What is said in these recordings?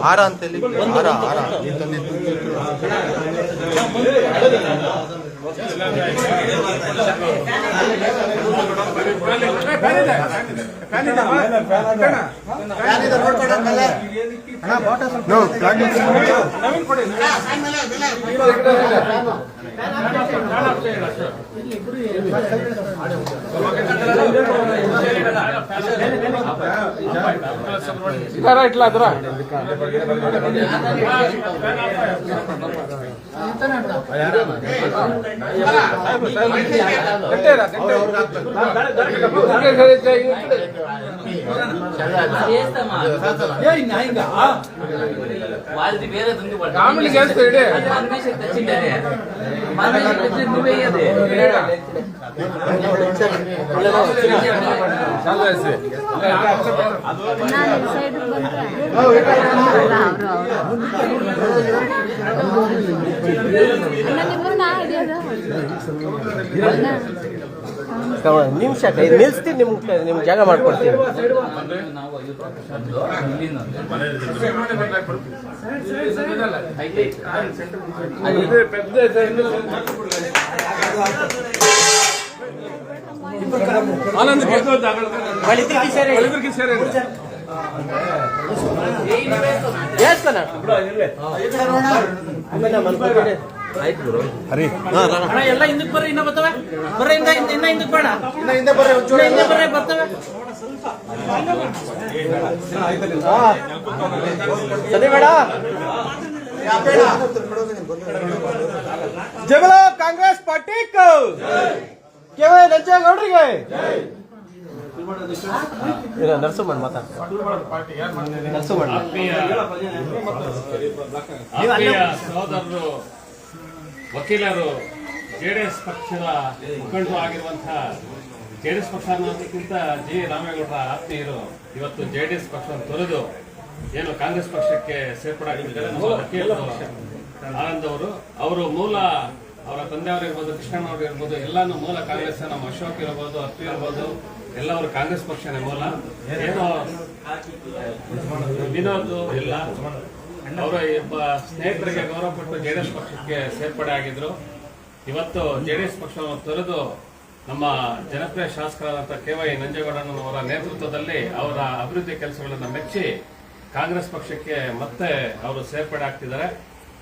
ಆರ ಅಂತ ಆರ ಇಟ್ಲ ಅದ್ರ వాళ్ళది వేరే దుంగి కామెడీ చేస్తాడు మనిషి తెచ్చిండేది మనిషి తెచ్చి నువ్వేయది ನಿಮಿಷ ನಿಲ್ಸ್ತೀನಿ ನಿಮ್ಗೆ ಜಾಗ ಮಾಡ್ಕೊಡ್ತೀನಿ. ಎಲ್ಲ ಹಿಂದಕ್ಕೆ ಬರ್ರಿ, ಇನ್ನ ಬರ್ತವೆ ಬರ್ರಿ, ಇನ್ನ ಹಿಂದಕ್ಕೆ ಬೇಡ, ಹಿಂದೆ ಬರ್ರಿ ಬರ್ತವೆ. ಸರಿ ಬೇಡ. ಜಗಳ ಕಾಂಗ್ರೆಸ್ ಪಾರ್ಟಿ ಕೇವಲ ನಂಜೇಗೌಡರಿಗೆ ನರಸಿಂಹಣ್ಣ ಸಹೋದರರು ವಕೀಲರು ಜೆಡಿಎಸ್ ಪಕ್ಷದ ಮುಖಂಡರು ಆಗಿರುವಂತಹ ಜೆಡಿಎಸ್ ಪಕ್ಷ ಅನ್ನೋದಕ್ಕಿಂತ ಜಿ ರಾಮೇಗೌಡರ ಆತ್ಮೀಯರು ಇವತ್ತು ಜೆಡಿಎಸ್ ಪಕ್ಷವನ್ನು ತೊರೆದು ಏನು ಕಾಂಗ್ರೆಸ್ ಪಕ್ಷಕ್ಕೆ ಸೇರ್ಪಡೆಯಾಗಿದ್ದಾರೆ. ನಮ್ಮ ವಕೀಲರು ಆನಂದ್ ಅವರು ಮೂಲ ಅವರ ತಂದೆಯವರು ಇರ್ಬೋದು, ಕೃಷ್ಣಣ್ಣವ್ರು ಇರ್ಬೋದು, ಎಲ್ಲಾನು ಮೂಲ ಕಾಂಗ್ರೆಸ್. ನಮ್ಮ ಅಶೋಕ್ ಇರ್ಬೋದು, ಅಪ್ಪಿ ಇರ್ಬೋದು, ಎಲ್ಲವರು ಕಾಂಗ್ರೆಸ್ ಪಕ್ಷನೇ ಮೂಲ. ಏನೋ ವಿನೋದ್ ಇಲ್ಲ, ಅವರ ಸ್ನೇಹಿತರಿಗೆ ಗೌರವ ಕೊಟ್ಟು ಜೆಡಿಎಸ್ ಪಕ್ಷಕ್ಕೆ ಸೇರ್ಪಡೆ ಆಗಿದ್ರು. ಇವತ್ತು ಜೆಡಿಎಸ್ ಪಕ್ಷವನ್ನು ತೊರೆದು ನಮ್ಮ ಜನಪ್ರಿಯ ಶಾಸಕರಾದಂತಹ KY ನಂಜೇಗೌಡನವರ ನೇತೃತ್ವದಲ್ಲಿ ಅವರ ಅಭಿವೃದ್ಧಿ ಕೆಲಸಗಳನ್ನು ಮೆಚ್ಚಿ ಕಾಂಗ್ರೆಸ್ ಪಕ್ಷಕ್ಕೆ ಮತ್ತೆ ಅವರು ಸೇರ್ಪಡೆ ಆಗ್ತಿದ್ದಾರೆ.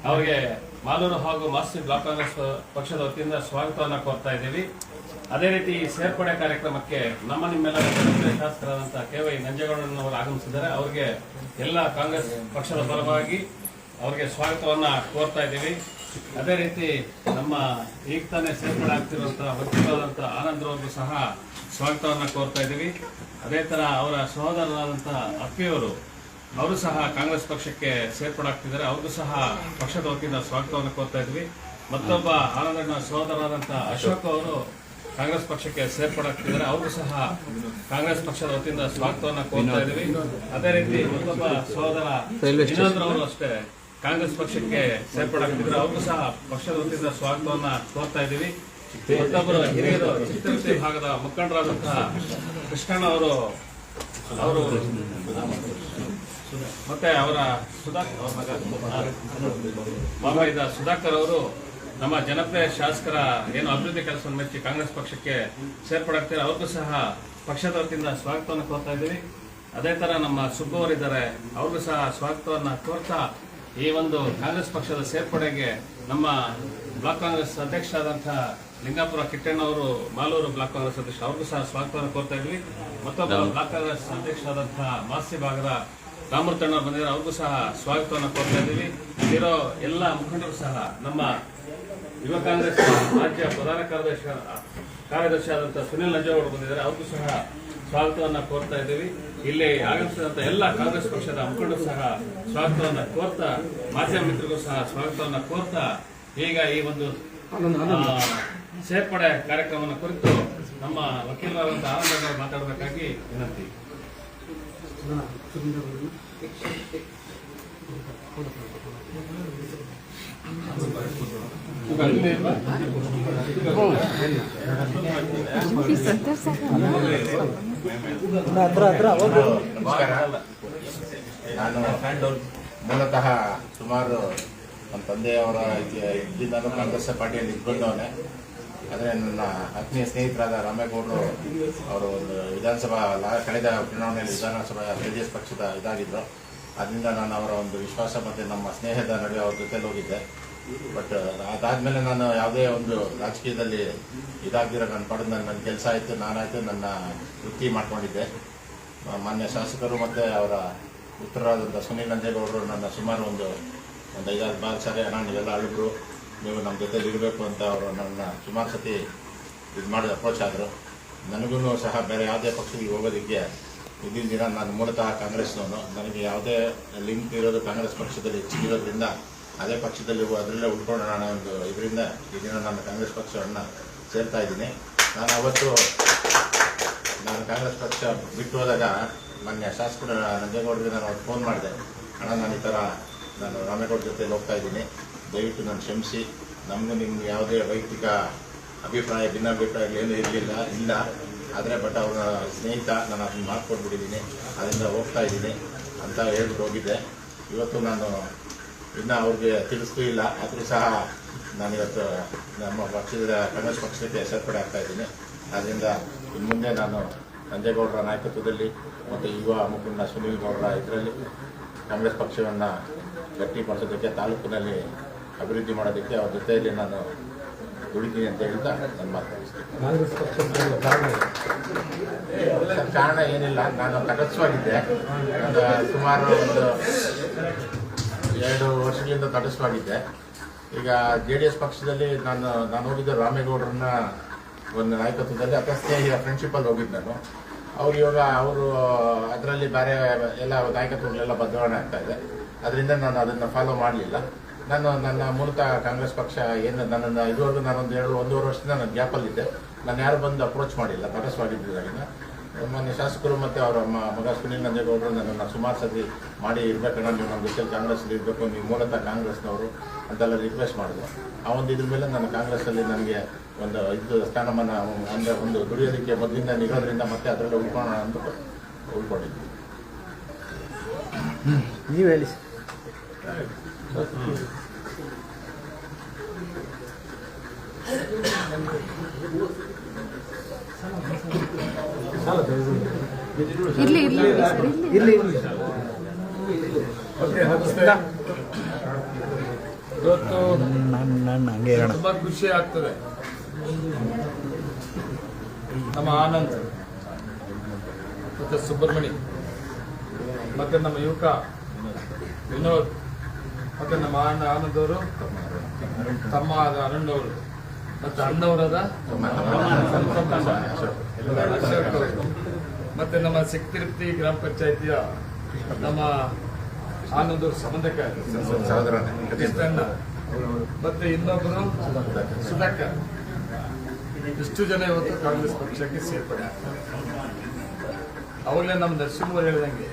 ಅವರಿಗೆ ಮಾಲೂರು ಹಾಗೂ ಮಾಸ್ತಿ ಬ್ಲಾಕ್ ಕಾಂಗ್ರೆಸ್ ಪಕ್ಷದ ವತಿಯಿಂದ ಸ್ವಾಗತವನ್ನು ಕೋರ್ತಾ ಇದ್ದೀವಿ. ಅದೇ ರೀತಿ ಈ ಸೇರ್ಪಡೆ ಕಾರ್ಯಕ್ರಮಕ್ಕೆ ನಿಮ್ಮೆಲ್ಲರ ಜನಪ್ರಿಯ ಶಾಸಕರಾದಂತಹ KY ನಂಜೇಗೌಡನವರು ಆಗಮಿಸಿದ್ದಾರೆ. ಅವರಿಗೆ ಎಲ್ಲ ಕಾಂಗ್ರೆಸ್ ಪಕ್ಷದ ಪರವಾಗಿ ಅವರಿಗೆ ಸ್ವಾಗತವನ್ನ ಕೋರ್ತಾ ಇದ್ದೀವಿ. ಅದೇ ರೀತಿ ನಮ್ಮ ಈಗ ತಾನೇ ಸೇರ್ಪಡೆ ಆಗ್ತಿರುವಂತಹ ವಕೀಲರಾದಂತಹ ಆನಂದ್ರವ್ರಿಗೂ ಸಹ ಸ್ವಾಗತವನ್ನ ಕೋರ್ತಾ ಇದ್ದೀವಿ. ಅದೇ ತರ ಅವರ ಸಹೋದರರಾದಂತಹ ಅಪ್ಪಿಯವರು ಅವರು ಸಹ ಕಾಂಗ್ರೆಸ್ ಪಕ್ಷಕ್ಕೆ ಸೇರ್ಪಡೆ ಆಗ್ತಿದ್ದಾರೆ. ಅವ್ರಿಗೂ ಸಹ ಪಕ್ಷದ ವತಿಯಿಂದ ಸ್ವಾಗತವನ್ನು ಕೋರ್ತಾ ಇದ್ವಿ. ಮತ್ತೊಬ್ಬ ಆನಂದಣ್ಣ ಸಹೋದರರಾದಂತಹ ಅಶೋಕ್ ಅವರು ಕಾಂಗ್ರೆಸ್ ಪಕ್ಷಕ್ಕೆ ಸೇರ್ಪಡೆ ಆಗ್ತಿದ್ದಾರೆ. ಅವ್ರಿಗೂ ಸಹ ಕಾಂಗ್ರೆಸ್ ಪಕ್ಷದ ವತಿಯಿಂದ ಸ್ವಾಗತವನ್ನು ಕೋರ್ತಾ ಇದ್ವಿ. ಅದೇ ರೀತಿ ಮತ್ತೊಬ್ಬ ಸಹೋದರ ವಿನೋದ್ ಅವರು ಅಷ್ಟೇ ಕಾಂಗ್ರೆಸ್ ಪಕ್ಷಕ್ಕೆ ಸೇರ್ಪಡೆ ಆಗ್ತಿದ್ದಾರೆ. ಅವ್ರಿಗೂ ಸಹ ಪಕ್ಷದ ವತಿಯಿಂದ ಸ್ವಾಗತವನ್ನ ಕೋರ್ತಾ ಇದ್ದೀವಿ. ಮತ್ತೊಬ್ಬರು ಹಿರಿಯರು ಚಿತ್ರದುರ್ಗ ಭಾಗದ ಮುಖಂಡರಾದಂತಹ ಕೃಷ್ಣಣ್ಣ ಅವರು ಮತ್ತೆ ಅವರ ಸುಧಾಕರ್ ಅವರು ನಮ್ಮ ಜನಪ್ರಿಯ ಶಾಸಕರ ಏನು ಅಭಿವೃದ್ಧಿ ಕೆಲಸವನ್ನು ಮೆಚ್ಚಿ ಕಾಂಗ್ರೆಸ್ ಪಕ್ಷಕ್ಕೆ ಸೇರ್ಪಡೆ ಆಗ್ತಾರೆ. ಅವ್ರಿಗೂ ಸಹ ಪಕ್ಷದ ವತಿಯಿಂದ ಸ್ವಾಗತವನ್ನು ಕೋರ್ತಾ ಇದ್ದೀವಿ. ಅದೇ ತರ ನಮ್ಮ ಸುಬ್ಬು ಅವರಿದ್ದಾರೆ, ಅವ್ರಿಗೂ ಸಹ ಸ್ವಾಗತವನ್ನ ಕೋರ್ತಾ ಈ ಒಂದು ಕಾಂಗ್ರೆಸ್ ಪಕ್ಷದ ಸೇರ್ಪಡೆಗೆ ನಮ್ಮ ಬ್ಲಾಕ್ ಕಾಂಗ್ರೆಸ್ ಅಧ್ಯಕ್ಷರಾದಂತಹ ಲಿಂಗಾಪುರ ಕಿಟ್ಟಣ್ಣವರು ಮಾಲೂರು ಬ್ಲಾಕ್ ಕಾಂಗ್ರೆಸ್ ಅಧ್ಯಕ್ಷ ಅವ್ರಿಗೂ ಸಹ ಸ್ವಾಗತವನ್ನು ಕೋರ್ತಾ ಇದ್ವಿ. ಮತ್ತೊಬ್ಬ ಬ್ಲಾಕ್ ಕಾಂಗ್ರೆಸ್ ಅಧ್ಯಕ್ಷರಾದಂತಹ ಮಾಸ್ತಿ ಭಾಗದ ರಾಮೂರ್ತಣ್ಣವ್ರು ಬಂದಿದ್ದಾರೆ, ಅವ್ರಿಗೂ ಸಹ ಸ್ವಾಗತವನ್ನು ಕೋರ್ತಾ ಇದ್ದೀವಿ. ಇರೋ ಎಲ್ಲ ಮುಖಂಡರು ಸಹ ನಮ್ಮ ಯುವ ಕಾಂಗ್ರೆಸ್ ರಾಜ್ಯ ಪ್ರಧಾನ ಕಾರ್ಯದರ್ಶಿ ಆದಂತಹ ಸುನಿಲ್ ನಂಜೇಗೌಡರು ಬಂದಿದ್ದಾರೆ, ಅವ್ರಿಗೂ ಸಹ ಸ್ವಾಗತವನ್ನ ಕೋರ್ತಾ ಇದ್ದೀವಿ. ಇಲ್ಲಿ ಆಗಮಿಸಿದಂತ ಎಲ್ಲ ಕಾಂಗ್ರೆಸ್ ಪಕ್ಷದ ಮುಖಂಡರು ಸಹ ಸ್ವಾಗತವನ್ನ ಕೋರ್ತಾ, ಮಾಧ್ಯಮ ಮಿತ್ರರಿಗೂ ಸಹ ಸ್ವಾಗತವನ್ನ ಕೋರ್ತಾ ಈಗ ಈ ಒಂದು ಸೇರ್ಪಡೆ ಕಾರ್ಯಕ್ರಮವನ್ನು ಕುರಿತು ನಮ್ಮ ವಕೀಲರಾದಂತಹ ಆನಂದ ಮಾತಾಡಬೇಕಾಗಿ ವಿನಂತಿ. ನಮಸ್ಕಾರ. ನಾನು ಮೂಲತಃ ಸುಮಾರು ನಮ್ಮ ತಂದೆಯವರ ಇದ್ದಿಂದಲೂ ಕಾಂಗ್ರೆಸ್ ಪಾರ್ಟಿಯಲ್ಲಿ ಇದ್ಕೊಂಡವನೇ. ಆದರೆ ನನ್ನ ಆತ್ಮೀಯ ಸ್ನೇಹಿತರಾದ ರಾಮೇಗೌಡರು ಅವರು ಒಂದು ವಿಧಾನಸಭಾ ಕಳೆದ ಚುನಾವಣೆಯಲ್ಲಿ ವಿಧಾನಸಭಾ JDS ಪಕ್ಷದ ಇದಾಗಿದ್ದರು. ಅದರಿಂದ ನಾನು ಅವರ ಒಂದು ವಿಶ್ವಾಸ ಮತ್ತು ನಮ್ಮ ಸ್ನೇಹದ ನಡುವೆ ಅವ್ರ ಜೊತೆಲಿ ಹೋಗಿದ್ದೆ. ಬಟ್ ಅದಾದಮೇಲೆ ನಾನು ಯಾವುದೇ ಒಂದು ರಾಜಕೀಯದಲ್ಲಿ ಇದಾಗಿರೋ ನಾನು ಪಡೆದು ನನ್ನ ಕೆಲಸ ಆಯಿತು, ನಾನಾಯಿತು, ನನ್ನ ವೃತ್ತಿ ಮಾಡ್ಕೊಂಡಿದ್ದೆ. ಮಾನ್ಯ ಶಾಸಕರು ಮತ್ತು ಅವರ ಪುತ್ರರಾದಂಥ ಸುನೀಲ್ ನಂಜೇಗೌಡರು ನನ್ನ ಸುಮಾರು ಒಂದು 5-6 ಸಾರಿ ಅಣ್ಣ ನೀವೆಲ್ಲ ಅಳಿಬ್ರು, ನೀವು ನಮ್ಮ ಜೊತೆಲಿ ಇರಬೇಕು ಅಂತ ಅವರು ನನ್ನ ಸುಮಾರು ಸತಿ ಇದು ಮಾಡಿ ಅಪ್ರೋಚ್ ಆದರು. ನನಗೂ ಸಹ ಬೇರೆ ಯಾವುದೇ ಪಕ್ಷಕ್ಕೆ ಹೋಗೋದಕ್ಕೆ ಇದ್ದಿನ ದಿನ ನಾನು ಮೂಲತಃ ಕಾಂಗ್ರೆಸ್ನವನು. ನನಗೆ ಯಾವುದೇ ಲಿಂಕ್ ಇರೋದು ಕಾಂಗ್ರೆಸ್ ಪಕ್ಷದಲ್ಲಿ ಹೆಚ್ಚಿರೋದ್ರಿಂದ ಅದೇ ಪಕ್ಷದಲ್ಲಿ ಅದರಲ್ಲೇ ಉಳ್ಕೊಳ್ಳೋಣ ಅನ್ನೋ ಒಂದು ಇದರಿಂದ ಈ ದಿನ ನಾನು ಕಾಂಗ್ರೆಸ್ ಪಕ್ಷವನ್ನು ಸೇರ್ತಾ ಇದ್ದೀನಿ. ನಾನು ಕಾಂಗ್ರೆಸ್ ಪಕ್ಷ ಬಿಟ್ಟು ಹೋದಾಗ ಮಾನ್ಯ ಶಾಸಕರು ನಂಜೇಗೌಡರಿಗೆ ನಾನು ಅವ್ರು ಫೋನ್ ಮಾಡಿದೆ, ಅಣ್ಣ ನಾನು ಈ ಥರ ನಾನು ರಾಮೇಗೌಡ ಜೊತೆಲಿ ಹೋಗ್ತಾ ಇದ್ದೀನಿ, ದಯವಿಟ್ಟು ನಾನು ಕ್ಷಮಿಸಿ. ನಮಗೂ ನಿಮ್ಗೆ ಯಾವುದೇ ವೈಯಕ್ತಿಕ ಭಿನ್ನಾಭಿಪ್ರಾಯ ಏನೂ ಇಲ್ಲ. ಆದರೆ ಬಟ್ ಅವರ ಸ್ನೇಹಿತ ನಾನು ಅದನ್ನು ಮಾಡ್ಕೊಟ್ಬಿಟ್ಟಿದ್ದೀನಿ, ಅದರಿಂದ ಹೋಗ್ತಾ ಇದ್ದೀನಿ ಅಂತ ಹೇಳ್ಬಿಟ್ಟು ಹೋಗಿದ್ದೆ. ಇವತ್ತು ನಾನು ಇನ್ನೂ ಅವ್ರಿಗೆ ತಿಳಿಸ್ತೂ ಇಲ್ಲ, ಆದರೂ ಸಹ ನಾನಿವತ್ತು ನಮ್ಮ ಪಕ್ಷದ ಕಾಂಗ್ರೆಸ್ ಪಕ್ಷಕ್ಕೆ ಸೇರ್ಪಡೆ ಆಗ್ತಾ ಇದ್ದೀನಿ. ಆದ್ದರಿಂದ ಇನ್ನು ಮುಂದೆ ನಾನು ನಂಜೇಗೌಡರ ನಾಯಕತ್ವದಲ್ಲಿ ಮತ್ತು ಯುವ ಮುಖಂಡ ಸುನೀಲ್ ಗೌಡರ ಇದರಲ್ಲಿ ಕಾಂಗ್ರೆಸ್ ಪಕ್ಷವನ್ನು ಗಟ್ಟಿಪಡಿಸೋದಕ್ಕೆ, ತಾಲೂಕಿನಲ್ಲಿ ಅಭಿವೃದ್ಧಿ ಮಾಡೋದಕ್ಕೆ ಅವ್ರ ಜೊತೆಯಲ್ಲಿ ನಾನು ದುಡಿತೀನಿ ಅಂತ ಹೇಳ್ತಾ ನನ್ನ ಮಾತಾಡಿಸ್ತೀನಿ. ಕಾರಣ ಏನಿಲ್ಲ, ನಾನು ತಟಸ್ಥವಾಗಿದ್ದೆ. ಸುಮಾರು ಒಂದು 2 ವರ್ಷಗಳಿಂದ ತಟಸ್ಥವಾಗಿದ್ದೆ. ಈಗ JDS ಪಕ್ಷದಲ್ಲಿ ನಾನು ಹೋಗಿದ್ದೆ ರಾಮೇಗೌಡರನ್ನ ಒಂದು ನಾಯಕತ್ವದಲ್ಲಿ ಅಥವಾ ಫ್ರೆಂಡ್ಶಿಪ್ಪಲ್ಲಿ ಹೋಗಿದ್ದು ನಾನು. ಇವಾಗ ಅವರು ಅದರಲ್ಲಿ ಬೇರೆ ಎಲ್ಲ ನಾಯಕತ್ವಗಳೆಲ್ಲ ಬದಲಾವಣೆ ಆಗ್ತಾ ಇದೆ. ಅದರಿಂದ ನಾನು ಅದನ್ನು ಫಾಲೋ ಮಾಡಲಿಲ್ಲ. ನನ್ನ ಮೂಲತಃ ಕಾಂಗ್ರೆಸ್ ಪಕ್ಷ ಏನು ನನ್ನನ್ನು ಇದುವರೆಗೂ ನಾನೊಂದು 1-1.5 ವರ್ಷದಿಂದ ನಾನು ಗ್ಯಾಪಲ್ಲಿದ್ದೆ. ನಾನು ಯಾರು ಬಂದು ಅಪ್ರೋಚ್ ಮಾಡಿಲ್ಲ, ತಟಸ್ಥವಾಗಿದ್ದರಿಂದ. ಮಾನ್ಯ ಶಾಸಕರು ಮತ್ತು ಅವರ ಮಗ ಸುನೀಲ್ ನಂಜೇಗೌಡರು ನನ್ನನ್ನು ಸುಮಾರು ಸತಿ ಮಾಡಿ ಇರಬೇಕಣ್ಣ, ನೀವು ನಮ್ಮ ಜೊತೆಲಿ ಕಾಂಗ್ರೆಸ್ಸಲ್ಲಿ ಇರಬೇಕು, ನೀವು ಮೂಲತಃ ಕಾಂಗ್ರೆಸ್ನವರು ಅಂತೆಲ್ಲ ರಿಕ್ವೆಸ್ಟ್ ಮಾಡಿದ್ರು. ಆ ಒಂದು ಇದ್ರ ಮೇಲೆ ನಾನು ಕಾಂಗ್ರೆಸ್ಸಲ್ಲಿ ನನಗೆ ಒಂದು ಸ್ಥಾನಮಾನ ಅಂದರೆ ಒಂದು ದುಡಿಯೋದಕ್ಕೆ ಮೊದಲಿಂದ ಇರೋದ್ರಿಂದ ಮತ್ತೆ ಅದರಲ್ಲೇ ಉಳ್ಕೊಳ್ಳೋಣ ಅಂತ ಉಳ್ಕೊಂಡಿದ್ವಿ. ನೀವು ಹೇಳಿ. ಇವತ್ತು ತುಂಬಾ ಖುಷಿ ಆಗ್ತದೆ. ನಮ್ಮ ಆನಂದ್ ಮತ್ತೆ ಸುಬ್ರಹ್ಮಣಿ ಮತ್ತೆ ನಮ್ಮ ಯುವಕ ವಿನೋದ್ ಮತ್ತೆ ನಮ್ಮ ಆನಂದ್ ಅವರು, ತಮ್ಮ ಆದ ಅರುಣ್ ಅವರು ಮತ್ತೆ ಅಣ್ಣವರಾದ ಅಶೋಕ್ ಅವರು, ಮತ್ತೆ ನಮ್ಮ ಸಿಕ್ತಿರ್ತಿ ಗ್ರಾಮ ಪಂಚಾಯತಿಯ ನಮ್ಮ ಆನಂದ್ ಅವರು ಸಂಬಂಧಕ್ಕೆ ಮತ್ತೆ ಇನ್ನೊಬ್ಬರು ಸುಧಾಕರ್. ಇಷ್ಟು ಜನ ಇವತ್ತು ಕಾಂಗ್ರೆಸ್ ಪಕ್ಷಕ್ಕೆ ಸೇರ್ಪಡೆ ಆಗ್ತಾರೆ. ಅವಾಗಲೇ ನಮ್ಮ ನರಸಿಂಹರು ಹೇಳಿದಂಗೆ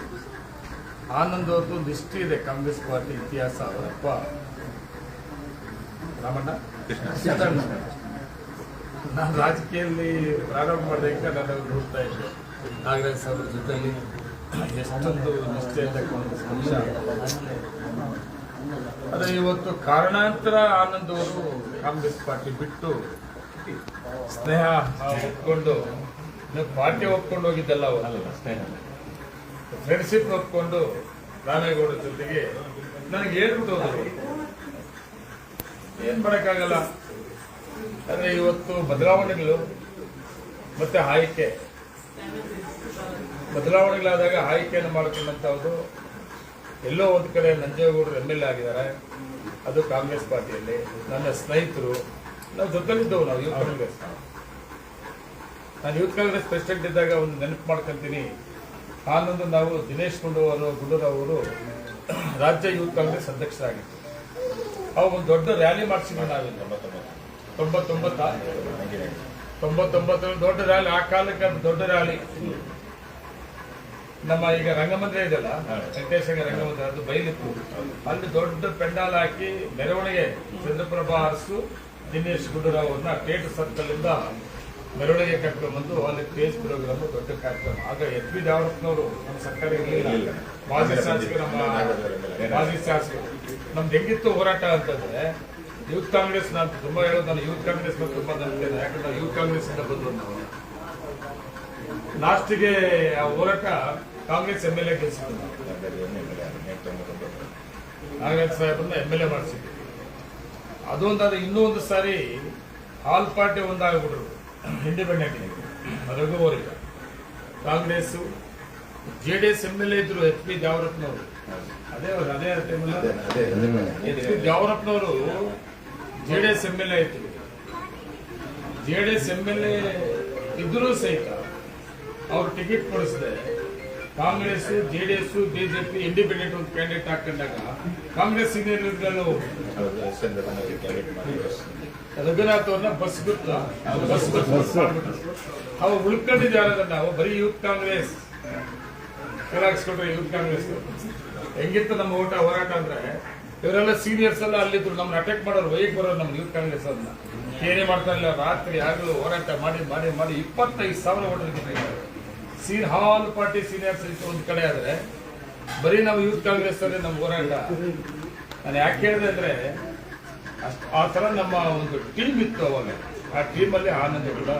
ಆನಂದ್ ಅವ್ರದ್ದು ಒಂದು ಹಿಸ್ಟ್ರಿ ಇದೆ ಕಾಂಗ್ರೆಸ್ ಪಾರ್ಟಿ ಇತಿಹಾಸ. ಅವರಪ್ಪ ರಾಮಣ್ಣ ಕೃಷ್ಣಣ್ಣ. ನಾನು ರಾಜಕೀಯದಲ್ಲಿ ಪ್ರಾರಂಭ ಮಾಡಿದಾಗ ನಾನು ನೋಡ್ತಾ ಇದ್ದೆ ನಾಗರಾಜ್ ಅವರ ಜೊತೆಯಲ್ಲಿ ಎಷ್ಟೊಂದು ನಿಷ್ಠೆಯಿಂದ ಕಾಂಗ್ರೆಸ್ ಪಕ್ಷ. ಆದರೆ ಇವತ್ತು ಕಾರಣಾಂತರ ಆನಂದ್ ಅವರು ಕಾಂಗ್ರೆಸ್ ಪಾರ್ಟಿ ಬಿಟ್ಟು ಸ್ನೇಹ ಒಪ್ಕೊಂಡು, ಪಾರ್ಟಿ ಒಪ್ಕೊಂಡು ಹೋಗಿದ್ದಲ್ಲ, ಫ್ರೆಂಡ್ಶಿಪ್ ಒಪ್ಕೊಂಡು ರಾಮೇಗೌಡ ಜೊತೆಗೆ ನನಗೆ ಹೇಳ್ಬಿಟ್ಟು ಹೋದ್ರು. ಏನ್ ಮಾಡಕ್ಕಾಗಲ್ಲ. ಆದರೆ ಇವತ್ತು ಬದಲಾವಣೆಗಳು ಮತ್ತೆ ಆಯ್ಕೆ ಬದಲಾವಣೆಗಳಾದಾಗ ಆಯ್ಕೆಯನ್ನು ಮಾಡ್ಕೊಂಡಂಥವ್ರು ಎಲ್ಲೋ ಒಂದು ಕಡೆ ನಂಜೇಗೌಡರು MLA ಆಗಿದ್ದಾರೆ, ಅದು ಕಾಂಗ್ರೆಸ್ ಪಾರ್ಟಿಯಲ್ಲಿ. ನನ್ನ ಸ್ನೇಹಿತರು, ನಾವು ಜೊತೆಲಿದ್ದವು. ನಾವು ಯೂತ್ ಕಾಂಗ್ರೆಸ್, ನಾನು ಯೂತ್ ಕಾಂಗ್ರೆಸ್ ಪ್ರೆಸಿಡೆಂಟ್ ಇದ್ದಾಗ ಒಂದು ನೆನಪು ಮಾಡ್ಕೊಂತೀನಿ. ಆನಂದ್ ನಾವು ದಿನೇಶ್ ಗುಂಡೂರಾವ್ ಅವರು ರಾಜ್ಯ ಯೂತ್ ಕಾಂಗ್ರೆಸ್ ಅಧ್ಯಕ್ಷರಾಗಿತ್ತು. ಅವಾಗ ಒಂದು ದೊಡ್ಡ ರ್ಯಾಲಿ ಮಾಡಿಸಿದ್ವಿ ನಾವಿಲ್ಲಿ 99 ದೊಡ್ಡ ರ್ಯಾಲಿ. ಆ ಕಾಲಕ್ಕೆ ಅದು ದೊಡ್ಡ ರ್ಯಾಲಿ. ನಮ್ಮ ಈಗ ರಂಗಮಂದಿರ ಇದೆಯಲ್ಲ, ವೆಂಕಟೇಶ್ವರ ರಂಗಮಂದಿರ, ಅದು ಬೈಲಿತ್ತು. ಅಲ್ಲಿ ದೊಡ್ಡ ಪೆಂಡಾಲ್ ಹಾಕಿ ಮೆರವಣಿಗೆ ಚಂದ್ರಪ್ರಭಾ ಅರಸು ದಿನೇಶ್ ಗುಂಡೂರಾವ್ ಅವ್ರನ್ನ ಟೇಟ್ ಸರ್ಕಲ್ ಇಂದ ಮೆರವಣಿಗೆ ಕರ್ಕೊಂಡ್ಬಂದು ಅಲ್ಲಿ ಸ್ಟೇಜ್ ಪ್ರೋಗ್ರಾಮ್ ದೊಡ್ಡ ಕಾರ್ಯಕ್ರಮ. ಆಗ ಎಚ್ ಬಿ ದೇವರಪ್ಪನವರು ನಮ್ಮ ಸರ್ಕಾರ ಇರಲಿಲ್ಲ, ಮಾಜಿ ಶಾಸಕರು, ಮಾಜಿ ಶಾಸಕರು. ನಮ್ದು ಹೆಂಗಿತ್ತು ಹೋರಾಟ ಅಂತಂದ್ರೆ ಯೂತ್ ಕಾಂಗ್ರೆಸ್, ನಾನು ತುಂಬಾ ಹೇಳೋದು, ನಾನು ಯೂತ್ ಕಾಂಗ್ರೆಸ್ ತುಂಬಾ ನಂಬಿದ್ದೇನೆ. ಯಾಕಂದ್ರೆ ನಾವು ಯೂತ್ ಕಾಂಗ್ರೆಸ್ ಇಂದ ಬಂದು ನಾವು ಲಾಸ್ಟ್ಗೆ ಆ ಹೋರಾಟ ಕಾಂಗ್ರೆಸ್ MLA ಗೆಲ್ಸಿದ್ರು. ನಾಗರಾಜ್ ಸಾಹೇಬ್ರನ್ನ MLA ಮಾಡಿಸಿದ್ವಿ. ಅದೊಂದಾದ್ರೆ ಇನ್ನೂ ಒಂದು ಸಾರಿ ಆಲ್ ಪಾರ್ಟಿ ಒಂದಾಗ್ಬಿಟ್ರು, ಇಂಡಿಪೆಂಡೆಂಟ್ ರಘುವರಿಗೆ. ಕಾಂಗ್ರೆಸ್ JDS MLA ಇದ್ರು ಎಚ್ ಪಿ ದೇವರಪ್ಪನವರು. ಅದೇ ಟೈಮಲ್ಲಿ ಎಚ್ ಪಿ ದೇವರಪ್ಪನವರು JDS MLA ಇದ್ರು. JDS MLA ಇದ್ರೂ ಸಹಿತ ಅವ್ರು ಟಿಕೆಟ್ ಕೊಡಿಸಿದೆ. ಕಾಂಗ್ರೆಸ್, JDS, BJP ಇಂಡಿಪೆಂಡೆಂಟ್ ಒಂದು ಕ್ಯಾಂಡಿಡೇಟ್ ಹಾಕೊಂಡಾಗ ಕಾಂಗ್ರೆಸ್ ಸೀನಿಯರ್ ರಘುನಾಥ್ ಅವ್ರನ್ನ ಬಸ್ ಬಿಟ್ಟು ಅವ್ರು ಉಳ್ಕೊಂಡಿದ್ದಾರೆ. ನಾವು ಬರೀ ಯೂತ್ ಕಾಂಗ್ರೆಸ್ ಕೆಲಾಕ್ಸ್ಕೊಂಡ್ರೆ ಯೂತ್ ಕಾಂಗ್ರೆಸ್ ಹೆಂಗಿತ್ತು ನಮ್ಮ ಹೋರಾಟ ಅಂದ್ರೆ, ಇವರೆಲ್ಲ ಸೀನಿಯರ್ಸ್ ಎಲ್ಲ ಅಲ್ಲಿದ್ರು. ನಮ್ನ ಅಟ್ಯಾಕ್ ಮಾಡೋರು, ವೈಕ್ ಬರೋರು ನಮ್ಮ ಯೂತ್ ಕಾಂಗ್ರೆಸ್ ಅದನ್ನ ಏನೇ ಮಾಡ್ತಾ ಇಲ್ಲ. ರಾತ್ರಿ ಆಗಲೂ ಹೋರಾಟ ಮಾಡಿ ಮಾಡಿ ಮಾಡಿ 25,000 ಓಟರ್ ಹಾಲ್ ಪಾರ್ಟಿ ಸೀನಿಯರ್ಸ್ ಇತ್ತು ಒಂದು ಕಡೆ. ಆದ್ರೆ ಬರೀ ನಾವು ಯೂತ್ ಕಾಂಗ್ರೆಸ್ ಅಲ್ಲೇ ನಮ್ಮ ಹೋರಾಟ. ನಾನು ಯಾಕೆ ಹೇಳಿದೆ ಅಂದ್ರೆ, ಆ ತರ ನಮ್ಮ ಒಂದು ಟೀಮ್ ಇತ್ತು ಅವಾಗ. ಆ ಟೀಮಲ್ಲಿ ಆನಂದ ಕೂಡ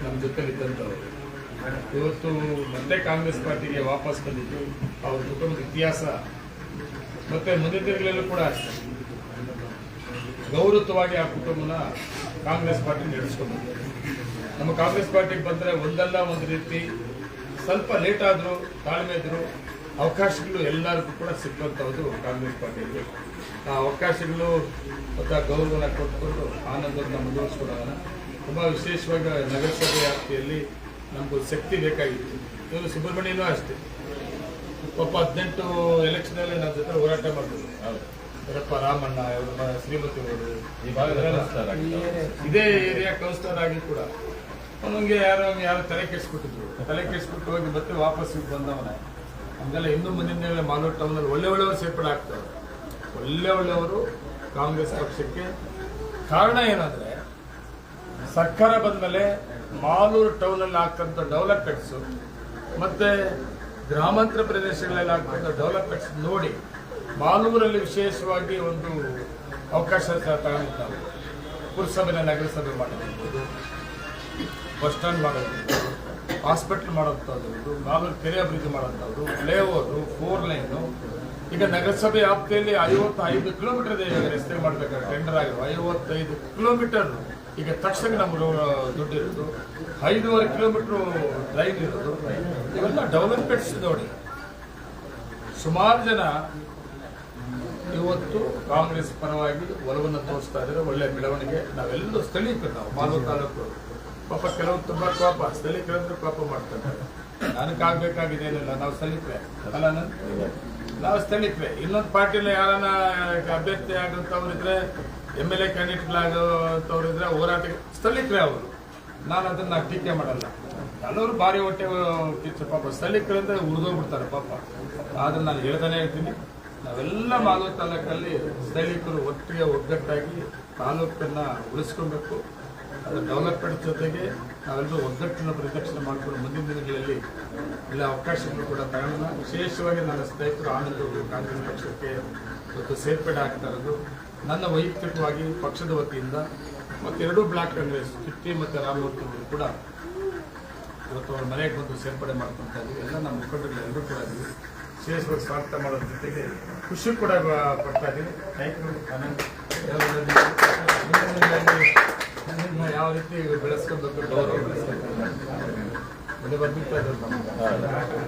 ನಮ್ಮ ಜೊತೆಲಿ ಇದ್ದಂಥವ್ರು. ಇವತ್ತು ಮತ್ತೆ ಕಾಂಗ್ರೆಸ್ ಪಾರ್ಟಿಗೆ ವಾಪಸ್ ಬಂದಿದ್ದು ಅವ್ರ ಕುಟುಂಬದ ಇತಿಹಾಸ. ಮತ್ತೆ ಮುಂದಿನ ದಿನಗಳಲ್ಲೂ ಕೂಡ ಅಷ್ಟೇ ಗೌರವವಾಗಿ ಆ ಕುಟುಂಬನ ಕಾಂಗ್ರೆಸ್ ಪಾರ್ಟಿ ನಡೆಸ್ಕೊಂಡು ನಮ್ಮ ಕಾಂಗ್ರೆಸ್ ಪಾರ್ಟಿಗೆ ಬಂದರೆ ಒಂದಲ್ಲ ಒಂದು ರೀತಿ ಸ್ವಲ್ಪ ಲೇಟ್ ಆದರೂ ತಾಳ್ಮೆ ಇದ್ರು ಅವಕಾಶಗಳು ಎಲ್ಲರಿಗೂ ಕೂಡ ಸಿಕ್ಕಂಥದ್ದು ಕಾಂಗ್ರೆಸ್ ಪಾರ್ಟಿಯಲ್ಲಿ. ಆ ಅವಕಾಶಗಳು ಮತ್ತು ಆ ಗೌರವನ ಕೊಟ್ಕೊಂಡು ಆನಂದವನ್ನು ಮುಂದುವರಿಸ್ಕೊಳ್ಳೋಣ. ತುಂಬ ವಿಶೇಷವಾಗಿ ನಗರಸಭೆ ವ್ಯಾಪ್ತಿಯಲ್ಲಿ ನಮಗೂ ಶಕ್ತಿ ಬೇಕಾಗಿತ್ತು. ಇವರು ಸುಬ್ರಹ್ಮಣ್ಯನೂ ಅಷ್ಟೇ, ಪಾಪ 18 ಎಲೆಕ್ಷನಲ್ಲಿ ನನ್ನ ಜೊತೆ ಹೋರಾಟ ಮಾಡಿದ್ರು. ಇವರಪ್ಪ ರಾಮಣ್ಣ, ಇವರ ಶ್ರೀಮತಿ ಅವರು ಇದೇ ಏರಿಯಾ ಕೌನ್ಸಿಲರ್ ಆಗಿ ಕೂಡ ಅವನಿಗೆ ಯಾರು ತಲೆ ಕೆಡಿಸ್ಬಿಟ್ಟು ಹೋಗಿ ಮತ್ತೆ ವಾಪಸ್ ಬಂದವನ. ನಮಗೆಲ್ಲ ಇನ್ನೂ ಮುಂದಿನ ಮಾಲೂರು ಟೌನಲ್ಲಿ ಒಳ್ಳೆಯವರು ಸೇರ್ಪಡೆ ಆಗ್ತಾರೆ. ಒಳ್ಳೆಯವರು ಕಾಂಗ್ರೆಸ್ ಪಕ್ಷಕ್ಕೆ. ಕಾರಣ ಏನಂದ್ರೆ, ಸರ್ಕಾರ ಬಂದಮೇಲೆ ಮಾಲೂರು ಟೌನಲ್ಲಿ ಆಗ್ತಂಥ ಡೆವಲಪ್ಮೆಂಟ್ಸು ಮತ್ತೆ ಗ್ರಾಮಾಂತರ ಪ್ರದೇಶಗಳಲ್ಲಿ ಆಗ್ತಂಥ ಡೆವಲಪ್ಮೆಂಟ್ಸ್ ನೋಡಿ ಮಾಲೂರಲ್ಲಿ ವಿಶೇಷವಾಗಿ ಒಂದು ಅವಕಾಶ ತಗೊಂಡಿದ್ದು ನಾವು. ಪುರಸಭೆನ ನಗರಸಭೆ ಮಾಡೋದು, ಬಸ್ ಸ್ಟ್ಯಾಂಡ್ ಮಾಡೋದು, ಹಾಸ್ಪಿಟಲ್ ಮಾಡೋಂಥದ್ದು, ಮಾಲೂರು ಕೆರೆ ಅಭಿವೃದ್ಧಿ ಮಾಡೋಂಥದ್ದು, ಫ್ಲೈಓವರು, 4 ಲೈನು. ಈಗ ನಗರಸಭೆ ವ್ಯಾಪ್ತಿಯಲ್ಲಿ 55 ಕಿಲೋಮೀಟರ್ ರಸ್ತೆ ಮಾಡಬೇಕಾದ್ರೆ ಟೆಂಡರ್ ಆಗಿರೋ 55 ಕಿಲೋಮೀಟರ್ ಈಗ ತಕ್ಷಣ ನಮ್ಗೆ ದುಡ್ಡಿರೋದು. 5.5 ಕಿಲೋಮೀಟರ್ ಡ್ರೈವ್ ಇರೋದು. ಇವೆಲ್ಲ ಡೆವಲಪ್ಮೆಂಟ್ಸ್ ನೋಡಿ ಸುಮಾರು ಜನ ಇವತ್ತು ಕಾಂಗ್ರೆಸ್ ಪರವಾಗಿ ಒಲವನ್ನು ತೋರಿಸ್ತಾ ಇದ್ದಾರೆ. ಒಳ್ಳೆ ಬೆಳವಣಿಗೆ. ನಾವೆಲ್ಲರೂ ಸ್ಥಳೀಕರು, ನಾವು ಮಾಲೂರು ತಾಲೂಕು. ಪಾಪ ಕೆಲವು ತುಂಬಾ ಕೋಪ, ಸ್ಥಳೀಕರಂದ್ರೆ ಕೋಪ ಮಾಡ್ತಾರೆ. ನನಗಾಗಬೇಕಾಗಿದ್ದೇನಿಲ್ಲ, ನಾವು ಸ್ಥಳೀಕರೇ ಅಲ್ಲ, ನಾವು ಸ್ಥಳೀಕರೇ. ಇನ್ನೊಂದು ಪಾರ್ಟಿಯಲ್ಲಿ ಯಾರನ್ನ ಅಭ್ಯರ್ಥಿ ಆಗುತ್ತವ್ರಿದ್ರೆ, MLA ಕ್ಯಾಂಡಿಡೇಟ್ಗಳಾಗೋಂಥವ್ರಿದ್ರೆ ಹೋರಾಟಕ್ಕೆ ಸ್ಥಳೀಕರೇ ಅವರು. ನಾನು ಅದನ್ನ ಟೀಕೆ ಮಾಡಲ್ಲ. ಕೆಲವರು ಭಾರಿ ಹೊಟ್ಟೆ ಕಿಚ್ಚು ಪಾಪ. ಸ್ಥಳೀಕರಂದ್ರೆ ಉಳಿದೋಗ್ಬಿಡ್ತಾರೆ ಪಾಪ. ಆದ್ರೆ ನಾನು ಹೇಳ್ತಾನೆ ಹೇಳ್ತೀನಿ, ನಾವೆಲ್ಲ ಮಾಲೂರು ತಾಲೂಕಲ್ಲಿ ಸ್ಥಳೀಕರು ಒಟ್ಟಿಗೆ ಒಗ್ಗಟ್ಟಾಗಿ ತಾಲೂಕನ್ನ ಉಳಿಸ್ಕೊಬೇಕು. ಅದರ ಡೆವಲಪ್ಮೆಂಟ್ ಜೊತೆಗೆ ನಾವೆಲ್ಲರೂ ಒಗ್ಗಟ್ಟನ್ನು ಪ್ರದಕ್ಷಿಣೆ ಮಾಡಿಕೊಂಡು ಮುಂದಿನ ದಿನಗಳಲ್ಲಿ ಎಲ್ಲ ಅವಕಾಶಗಳು ಕೂಡ ತಗೊಳ್ಳೋಣ. ವಿಶೇಷವಾಗಿ ನನ್ನ ಸ್ನೇಹಿತರು ಆನಂದವರು ಕಾಂಗ್ರೆಸ್ ಪಕ್ಷಕ್ಕೆ ಇವತ್ತು ಸೇರ್ಪಡೆ ಆಗ್ತಾ ಇರೋದು ನನ್ನ ವೈಯಕ್ತಿಕವಾಗಿ ಪಕ್ಷದ ವತಿಯಿಂದ ಮತ್ತು 2 ಬ್ಲಾಕ್ ಕಾಂಗ್ರೆಸ್ ಕಿಟ್ಟಿ ಮತ್ತು ರಾಮಮೂರ್ತಿ ಅವರು ಕೂಡ ಇವತ್ತು ಅವ್ರ ಮನೆಗೆ ಬಂದು ಸೇರ್ಪಡೆ ಮಾಡ್ಕೊತಾ ಇದ್ದೀವಿ. ಎಲ್ಲ ನಮ್ಮ ಮುಖಂಡರು ಎಲ್ಲರೂ ಕೂಡ ಇದ್ದೀವಿ. ವಿಶೇಷವಾಗಿ ಸ್ವಾಗತ ಮಾಡೋದ್ರ ಜೊತೆಗೆ ಖುಷಿ ಕೂಡ ಪಡ್ತಾ ಇದ್ದೀವಿ. Thank you. ನನ್ನನ್ನು ಯಾವ ರೀತಿ ಬೆಳೆಸ್ಕೊಬೇಕು, ಗೌರವ ಬೆಳೆಸ್ಬೇಕು ಮುಂದೆ ಬಂದ್ಬಿಡ್ತಾ ಇದ್ರು ನಮ್ಮ ಥ್ಯಾಂಕ್ ಯು.